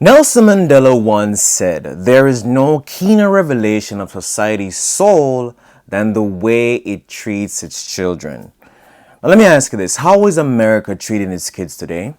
Nelson Mandela once said, "There is no keener revelation of society's soul than the way it treats its children." Now, let me ask you this. How is America treating its kids today?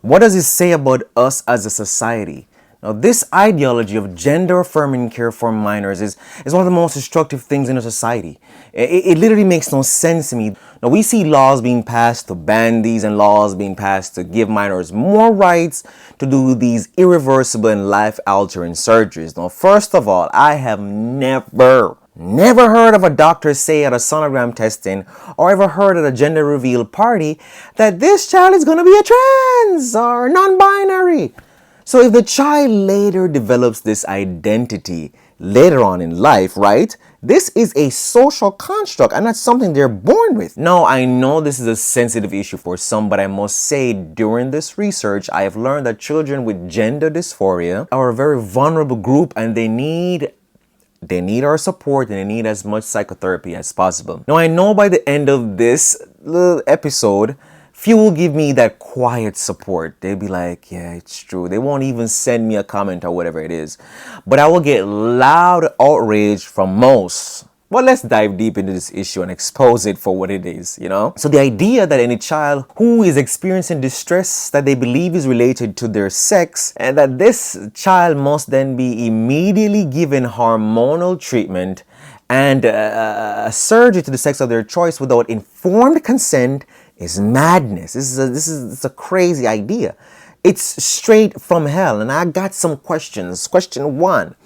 What does it say about us as a society? Now, this ideology of gender-affirming care for minors is one of the most destructive things in a society. It literally makes no sense to me. Now, we see laws being passed to ban these and laws being passed to give minors more rights to do these irreversible and life-altering surgeries. Now, first of all, I have never heard of a doctor say at a sonogram testing or ever heard at a gender reveal party that this child is going to be a trans or non-binary. So if the child later develops this identity later on in life, right? This is a social construct and not something they're born with. Now, I know this is a sensitive issue for some, but I must say during this research, I have learned that children with gender dysphoria are a very vulnerable group and they need our support and they need as much psychotherapy as possible. Now, I know by the end of this little episode, few will give me that quiet support. They'll be like, yeah, it's true. They won't even send me a comment or whatever it is. But I will get loud outrage from most. Well, let's dive deep into this issue and expose it for what it is, you know? So the idea that any child who is experiencing distress that they believe is related to their sex and that this child must then be immediately given hormonal treatment and a surgery to the sex of their choice without informed consent is madness. This is a crazy idea. It's straight from hell. And I got some questions. Question 1.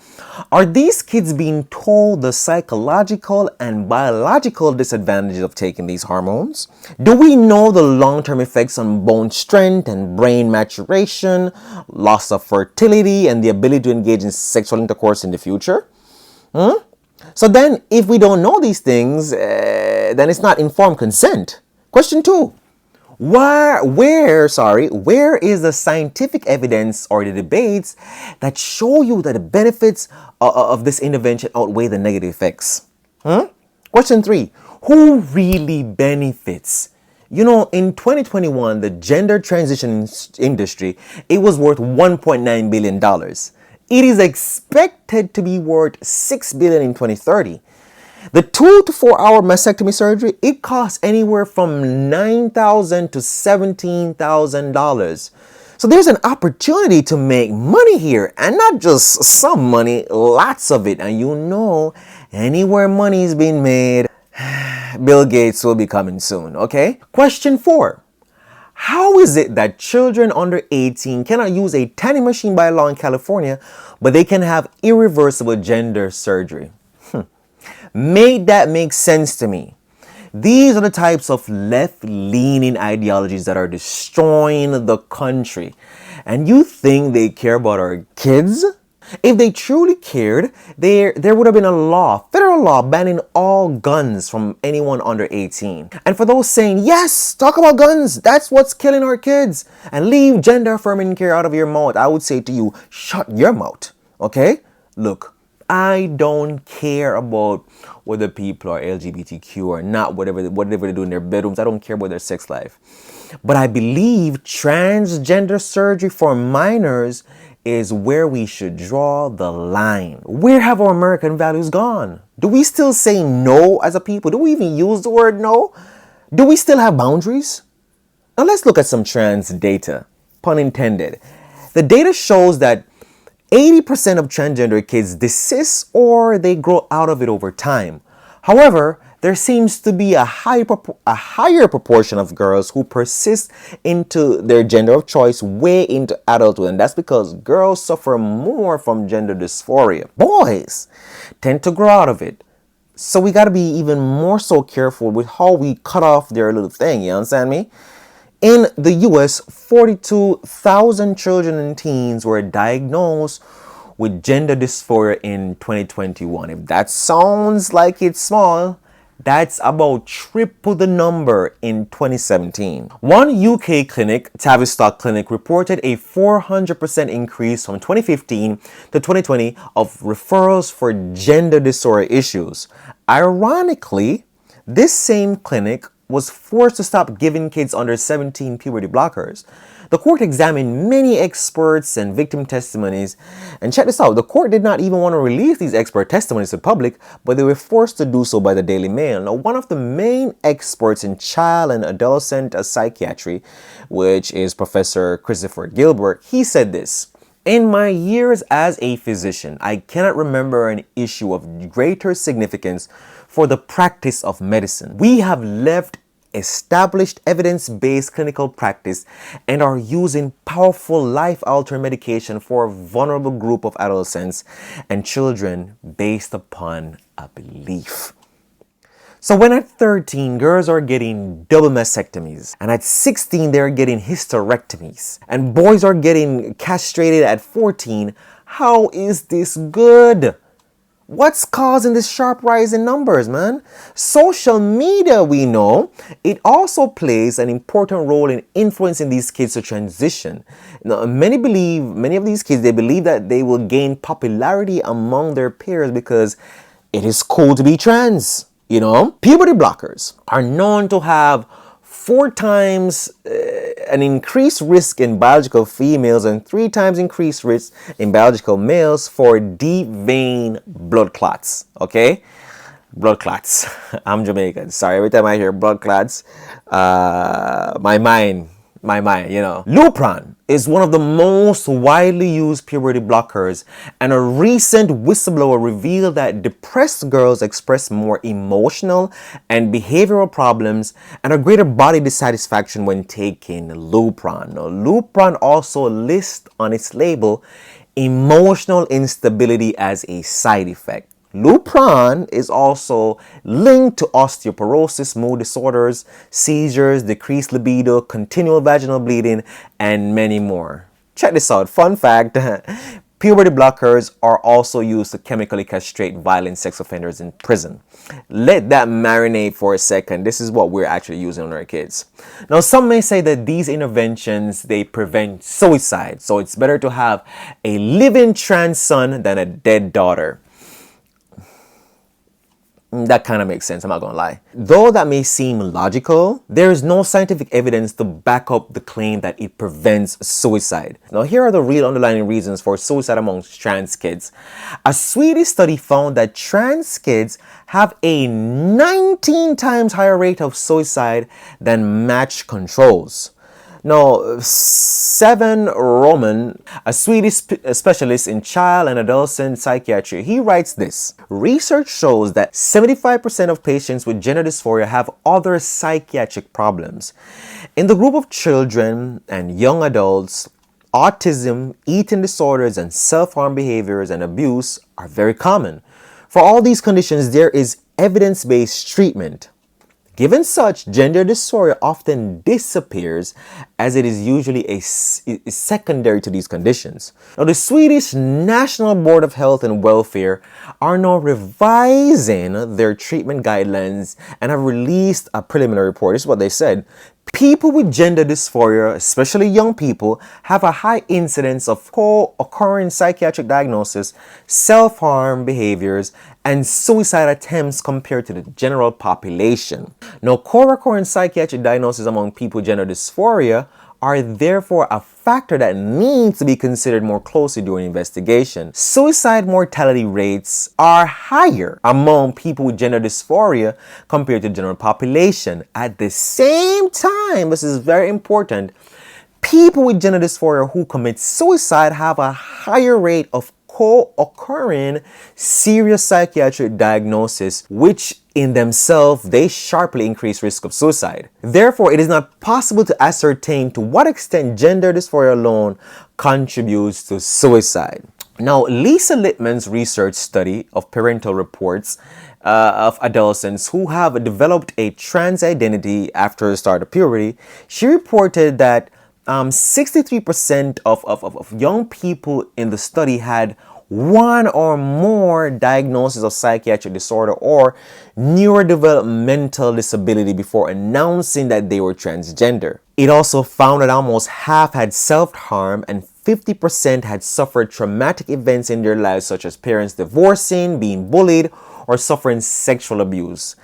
Are these kids being told the psychological and biological disadvantages of taking these hormones? Do we know the long-term effects on bone strength and brain maturation, loss of fertility, and the ability to engage in sexual intercourse in the future? So then, if we don't know these things, then it's not informed consent. Question 2. Where is the scientific evidence or the debates that show you that the benefits of this intervention outweigh the negative effects? Question 3. Who really benefits? You know, in 2021, the gender transition industry, it was worth $1.9 billion. It is expected to be worth $6 billion in 2030. The 2 to 4 hour mastectomy surgery, it costs anywhere from $9,000 to $17,000. So there's an opportunity to make money here, and not just some money, lots of it. And you know, anywhere money is being made, Bill Gates will be coming soon, okay? Question 4. How is it that children under 18 cannot use a tiny machine by law in California, but they can have irreversible gender surgery? Make that make sense to me. These are the types of left-leaning ideologies that are destroying the country. And you think they care about our kids? If they truly cared, there would have been a law, federal law, banning all guns from anyone under 18. And for those saying, yes, talk about guns, that's what's killing our kids, and leave gender-affirming care out of your mouth, I would say to you, shut your mouth, okay? Look, I don't care about whether people are LGBTQ or not, whatever they do in their bedrooms. I don't care about their sex life. But I believe transgender surgery for minors is where we should draw the line. Where have our American values gone? Do we still say no as a people? Do we even use the word no? Do we still have boundaries? Now let's look at some trans data, pun intended. The data shows that 80% of transgender kids desist or they grow out of it over time. However, there seems to be a higher proportion of girls who persist into their gender of choice way into adulthood. And that's because girls suffer more from gender dysphoria. Boys tend to grow out of it. So we got to be even more so careful with how we cut off their little thing. You understand me? In the US, 42,000 children and teens were diagnosed with gender dysphoria in 2021. If that sounds like it's small, that's about triple the number in 2017. One UK clinic, Tavistock Clinic, reported a 400% increase from 2015 to 2020 of referrals for gender dysphoria issues. Ironically, this same clinic was forced to stop giving kids under 17 puberty blockers. The court examined many experts and victim testimonies, and check this out, the court did not even want to release these expert testimonies to the public, but they were forced to do so by the Daily Mail. Now, one of the main experts in child and adolescent psychiatry, which is Professor Christopher Gilbert, he said this: "In my years as a physician, I cannot remember an issue of greater significance for the practice of medicine. We have left established evidence-based clinical practice and are using powerful life-altering medication for a vulnerable group of adolescents and children based upon a belief." So when at 13, girls are getting double mastectomies, and at 16, they're getting hysterectomies, and boys are getting castrated at 14, how is this good? What's causing this sharp rise in numbers, man? Social media, we know, it also plays an important role in influencing these kids to transition. Now, many of these kids, they believe that they will gain popularity among their peers because it is cool to be trans. You know, puberty blockers are known to have 4 times an increased risk in biological females and 3 times increased risk in biological males for deep vein blood clots. Okay? Blood clots. I'm Jamaican. Sorry, every time I hear blood clots, my mind, you know. Lupron is one of the most widely used puberty blockers, and a recent whistleblower revealed that depressed girls express more emotional and behavioral problems and a greater body dissatisfaction when taking Lupron. Now, Lupron also lists on its label emotional instability as a side effect. Lupron is also linked to osteoporosis, mood disorders, seizures, decreased libido, continual vaginal bleeding, and many more. Check this out. Fun fact, puberty blockers are also used to chemically castrate violent sex offenders in prison. Let that marinate for a second. This is what we're actually using on our kids. Now, some may say that these interventions, they prevent suicide. So it's better to have a living trans son than a dead daughter. That kind of makes sense, I'm not gonna lie. Though that may seem logical, there is no scientific evidence to back up the claim that it prevents suicide. Now, here are the real underlying reasons for suicide amongst trans kids. A Swedish study found that trans kids have a 19 times higher rate of suicide than matched controls. Now, Seven Roman, a Swedish specialist in child and adolescent psychiatry, he writes this: "Research shows that 75% of patients with gender dysphoria have other psychiatric problems. In the group of children and young adults, autism, eating disorders, and self-harm behaviors and abuse are very common. For all these conditions, there is evidence-based treatment. Given such, gender dysphoria often disappears as it is usually is secondary to these conditions." Now, the Swedish National Board of Health and Welfare are now revising their treatment guidelines and have released a preliminary report. This is what they said: "People with gender dysphoria, especially young people, have a high incidence of co-occurring psychiatric diagnosis, self-harm behaviors, and suicide attempts compared to the general population." Now, co-occurring psychiatric diagnoses among people with gender dysphoria are therefore a factor that needs to be considered more closely during investigation. Suicide mortality rates are higher among people with gender dysphoria compared to the general population. At the same time, this is very important, people with gender dysphoria who commit suicide have a higher rate of co-occurring serious psychiatric diagnosis, which in themselves, they sharply increase risk of suicide. Therefore, it is not possible to ascertain to what extent gender dysphoria alone contributes to suicide. Now, Lisa Littman's research study of parental reports of adolescents who have developed a trans identity after the start of puberty, she reported that 63% of young people in the study had one or more diagnoses of psychiatric disorder or neurodevelopmental disability before announcing that they were transgender. It also found that almost half had self-harm and 50% had suffered traumatic events in their lives, such as parents divorcing, being bullied, or suffering sexual abuse.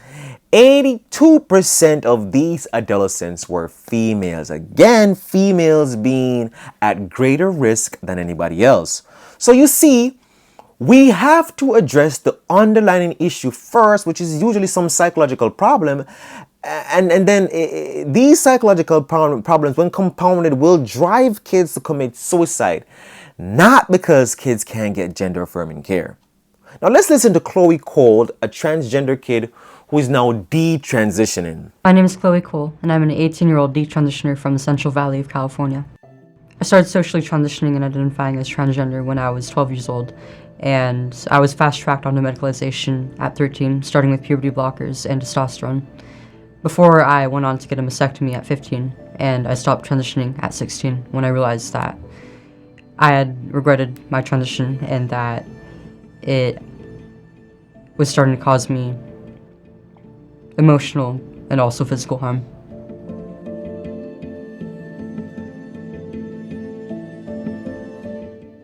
82% of these adolescents were females. Again, females being at greater risk than anybody else. So you see, we have to address the underlying issue first, which is usually some psychological problem. And then these psychological problems, when compounded, will drive kids to commit suicide. Not because kids can't get gender affirming care. Now let's listen to Chloe Cole, a transgender kid who is now detransitioning. My name is Chloe Cole, and I'm an 18-year-old detransitioner from the Central Valley of California. I started socially transitioning and identifying as transgender when I was 12 years old, and I was fast-tracked onto medicalization at 13, starting with puberty blockers and testosterone, before I went on to get a mastectomy at 15, and I stopped transitioning at 16 when I realized that I had regretted my transition and that it was starting to cause me emotional and also physical harm.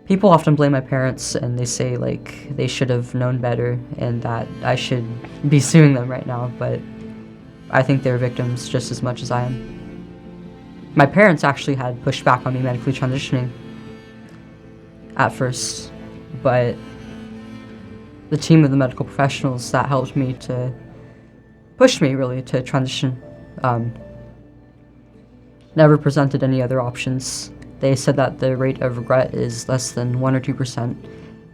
People often blame my parents and they say like they should have known better and that I should be suing them right now, but I think they're victims just as much as I am. My parents actually had pushed back on me medically transitioning at first, but the team of the medical professionals that helped me to push me really to transition never presented any other options. They said that the rate of regret is less than 1 or 2%,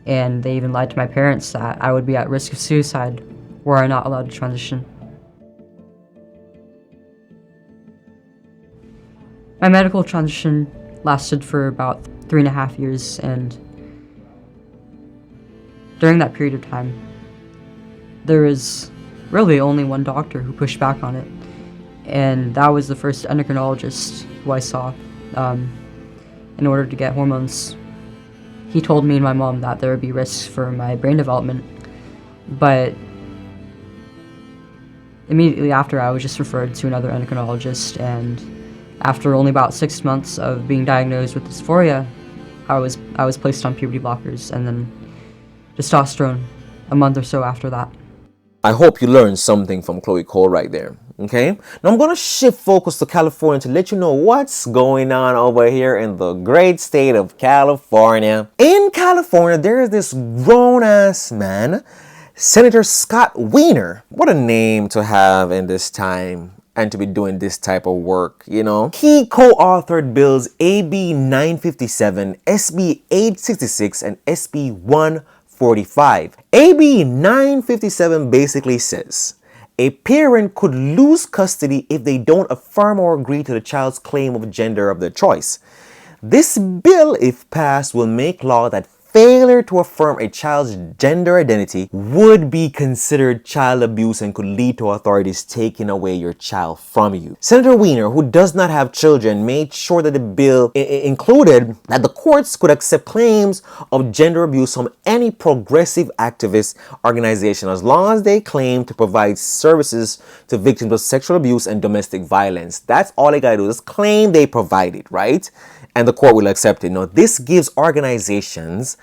and they even lied to my parents that I would be at risk of suicide were I not allowed to transition. My medical transition lasted for about 3.5 years, and during that period of time, there was really only one doctor who pushed back on it, and that was the first endocrinologist who I saw in order to get hormones. He told me and my mom that there would be risks for my brain development, but immediately after I was just referred to another endocrinologist, and after only about 6 months of being diagnosed with dysphoria, I was placed on puberty blockers and then testosterone a month or so after that. I hope you learned something from Chloe Cole right there. Okay, now I'm going to shift focus to California to let you know what's going on over here in the great state of California. In California, there is this grown-ass man, Senator Scott Wiener. What a name to have in this time and to be doing this type of work, you know. He co-authored bills AB 957, SB 866, and SB 145. AB 957 basically says a parent could lose custody if they don't affirm or agree to the child's claim of gender of their choice. This bill, if passed, will make law that failure to affirm a child's gender identity would be considered child abuse and could lead to authorities taking away your child from you. Senator Wiener, who does not have children, made sure that the bill included that the courts could accept claims of gender abuse from any progressive activist organization as long as they claim to provide services to victims of sexual abuse and domestic violence. That's all they gotta do, is claim they provide it, right? And the court will accept it. Now, this gives organizations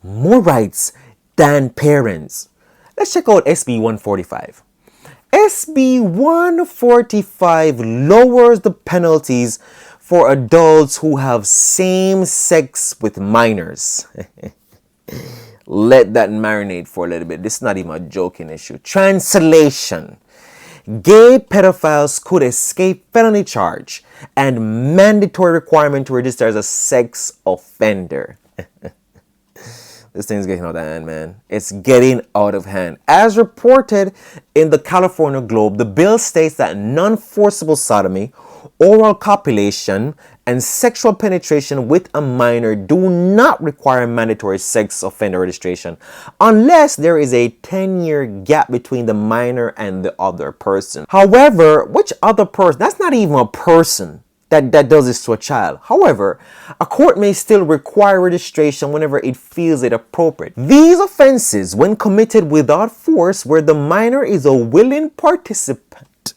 more rights than parents. Let's check out SB 145. SB 145 lowers the penalties for adults who have same sex with minors. Let that marinate for a little bit. This is not even a joking issue. Translation. Gay pedophiles could escape felony charge and mandatory requirement to register as a sex offender. This thing's getting out of hand, man. It's getting out of hand. As reported in the California Globe, the bill states that non-forcible sodomy, oral copulation, and sexual penetration with a minor do not require mandatory sex offender registration unless there is a 10-year gap between the minor and the other person. However, which other person? That's not even a person that does this to a child. However, a court may still require registration whenever it feels it appropriate. These offenses, when committed without force, where the minor is a willing participant,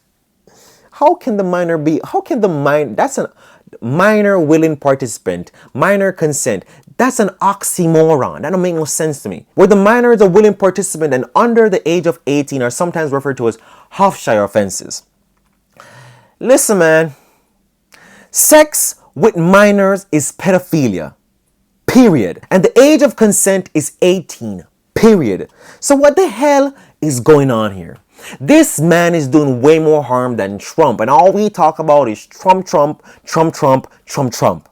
minor willing participant, minor consent. That's an oxymoron. That don't make no sense to me. Where the minor is a willing participant and under the age of 18 are sometimes referred to as Hofshire offenses. Listen, man. Sex with minors is pedophilia. Period. And the age of consent is 18. Period. So what the hell is going on here? This man is doing way more harm than Trump. And all we talk about is Trump, Trump, Trump, Trump, Trump, Trump.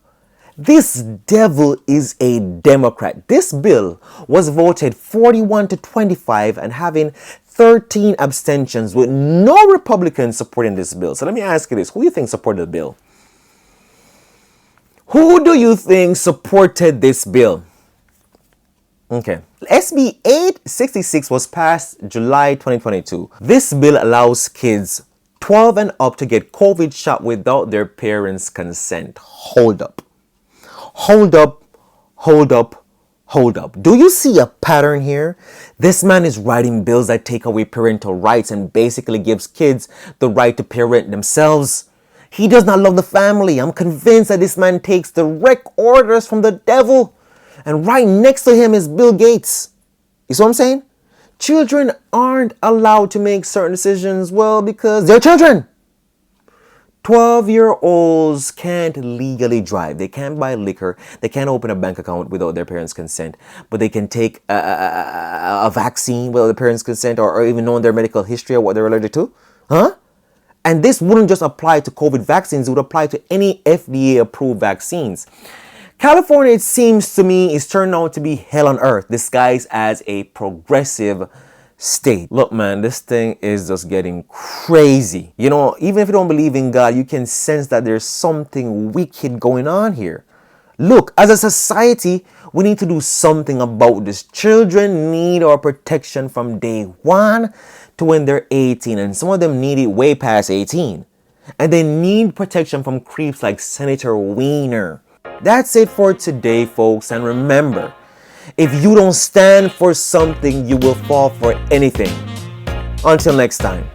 This devil is a Democrat. This bill was voted 41 to 25 and having 13 abstentions with no Republicans supporting this bill. So let me ask you this. Who do you think supported the bill? Who do you think supported this bill? Okay. SB 866 was passed July 2022. This bill allows kids 12 and up to get COVID shot without their parents' consent. Hold up. Hold up. Hold up. Hold up. Do you see a pattern here? This man is writing bills that take away parental rights and basically gives kids the right to parent themselves. He does not love the family. I'm convinced that this man takes direct orders from the devil. And right next to him is Bill Gates. You see what I'm saying? Children aren't allowed to make certain decisions, well, because they're children. 12-year-olds can't legally drive. They can't buy liquor. They can't open a bank account without their parents' consent. But they can take a vaccine without their parents' consent or even knowing their medical history or what they're allergic to. Huh? And this wouldn't just apply to COVID vaccines. It would apply to any FDA-approved vaccines. California, it seems to me, is turning out to be hell on earth, disguised as a progressive state. Look, man, this thing is just getting crazy. You know, even if you don't believe in God, you can sense that there's something wicked going on here. Look, as a society, we need to do something about this. Children need our protection from day one to when they're 18, and some of them need it way past 18. And they need protection from creeps like Senator Weiner. That's it for today, folks. And remember, if you don't stand for something, you will fall for anything. Until next time.